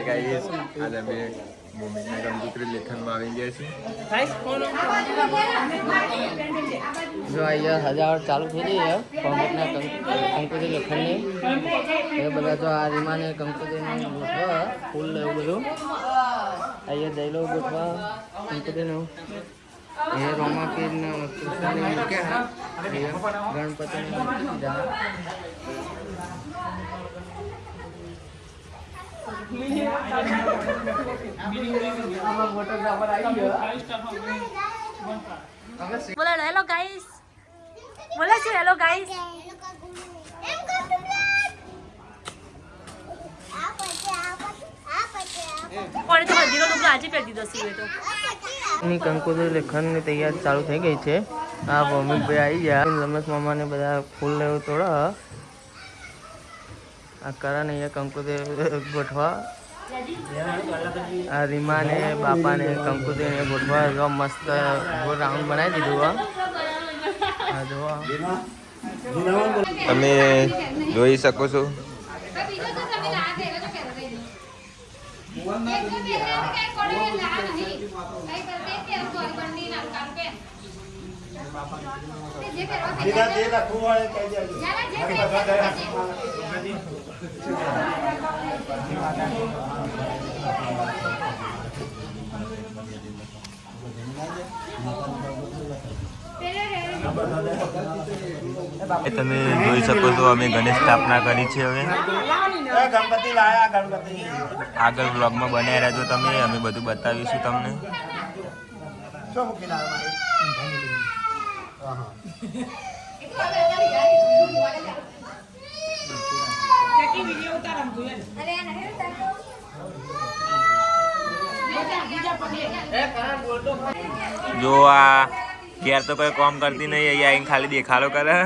Guys આજે અમે મોમેન્ટના કંકોત્રી લેખનમાં આવી ગયા છીએ. જો અહીંયા હજાર ચાલુ થઈ ગઈ છે મોમેન્ટના કંકોત્રી લેખનની. એ બધા જો આ રીમાને કંકોત્રીને ગોઠવા ફૂલ એવું બધું અહીંયા દઈલો ગોઠવા કંકોત્રીનું. એ રોમાપીર કૃષ્ણને મૂક્યા ગણપતિને મૂકી દીધા. બોલો હેલો ગાઈસ, બોલો છે હેલો ગાઈસ. કોણે તો હલ્દીનો લુગડો આજે પહેરી દીધો છે તો ની કંકોત્રી લેખનની તૈયારી ચાલુ થઈ ગઈ છે. આ ભૌમિકભાઈ આવી ગયા. રમેશ મામાને બધા ફૂલ લેવું તોડા આ કરણ અહીંયા કંકોત્રી ગોઠવા. આ રીમાને બાપાને કંકોત્રીને ગોઠવા જો મસ્ત રાઉન્ડ બનાવી દીધું. આ જો તમે જોઈ શકો છો તમે જોઈ શકો છો અમે ગણેશ સ્થાપના કરી છે. હવે આગળ બ્લોગમાં બનાવી રહેજો તમે, અમે બધું બતાવીશું તમને. જો આ ઘેર તો કોઈ કામ કરતી નહીં, અહીંયા આવીને ખાલી દેખાડો કરે.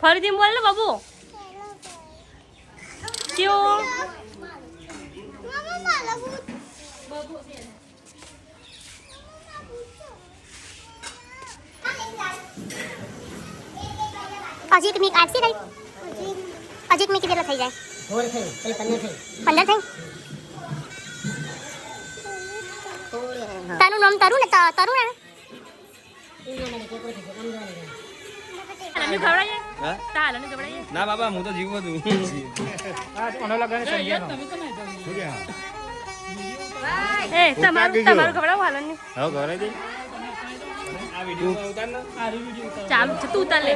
ફરીથી બોલ ને બાબુ. કેવું અજીત મીક આરસી રહી અજીત મીક કેટલા થઈ જાય? 15 થઈ. 15 થઈ. તારું નામ તરુ ને તરુ ને ના બાબા હું તો જીવું હતું. તમારું ખવડાવો હાલ ને. હવે ઘરે દે ચાલુ છે તું તાલે.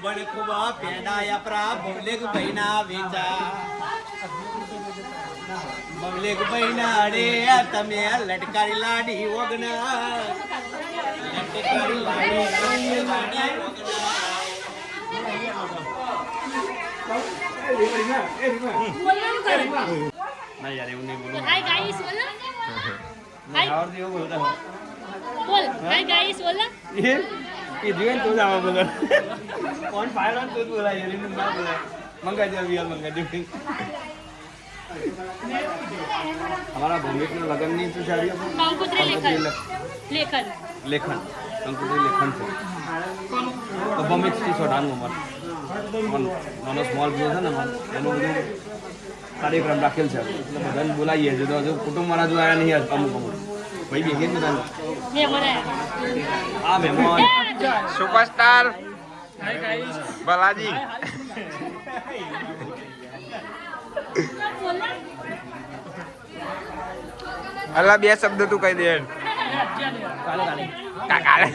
કોબડ ખુબા પેડાયા પ્રા બબલેક બૈના વેચા બબલેક બૈના અડે તમે લટકારી લાડી ઓગના લટકારી લાડી ના યાર એવું નહીં બોલું. હાય ગાઈસ બોલ. હાય બોલ. હાય ગાઈસ બોલ. ये जीवन तो जावा बोला कौन फायर ऑन तो बोला यार इन्होंने ना बोला मंगा दिया भी मंगा दिया हमारा भूमिक में लगन नहीं तो शादी कंकोत्री लेखन लेखन लेखन कंकोत्री लेखन से तो भूमिक की सोडान उमर नानो स्मॉल ब्लो था ना मन એનો બધું કાર્યક્રમ રાખેલ છે એટલે બધાને બોલાવીએ છે તો હજુ કુટુંબ મારા જો આયા નહીં અમુક ભાઈ ભેગે જ બધા આ મહેમાન સુપરસ્ટાર બાલાજી અલ્લા બે શબ્દ તું કહી દે કાલે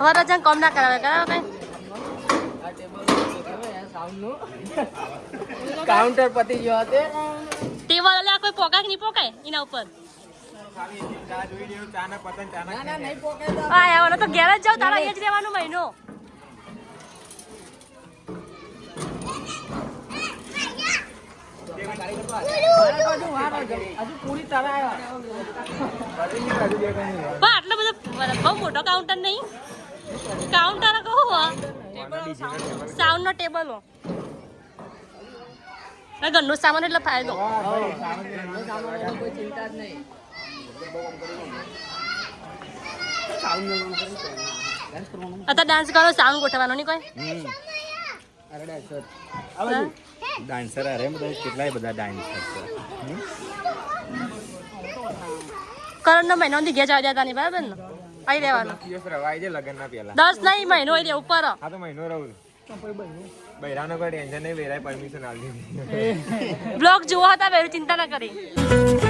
હવે તો કોમ ના કરાવે કરાવે કાઉન્ટર પતી ગયો હતો ટેબલ એટલે કોઈ પોકાય કે નહીં પોકાય એના ઉપર હા આવવાનો તો ઘેર જ જાવ તારા અહીંયા જ રહેવાનું મહિનો આટલો બધો બહુ મોટો કાઉન્ટર નહીં કાઉન્ટર કહું સાઉન્ડ નો ટેબલ ઘરનું સામાન એટલે ફાયદો કોઈ ચિંતા જ નહીં અત્યારે ડાન્સ કરો સાઉન્ડ ગોઠવવાનો નહીં કોઈ ડાન્સર અરે બધા કેટલાય બધા ડાન્સર છે કરણ નો મહિનો થી ઘેર જવા દેતા નહીં બરાબર ને આવી રહેવાનું દિવસ રવાય છે લગ્ન ના પેલા 10 નહીં મહિનો આવી રહેવું ઉપર હા તો મહિનો રહું બૈરાનો કોઈ ટેન્શન નહીં બૈરાએ પરમિશન આપી દીધી બ્લોગ જોવા હતા ચિંતા ના કરી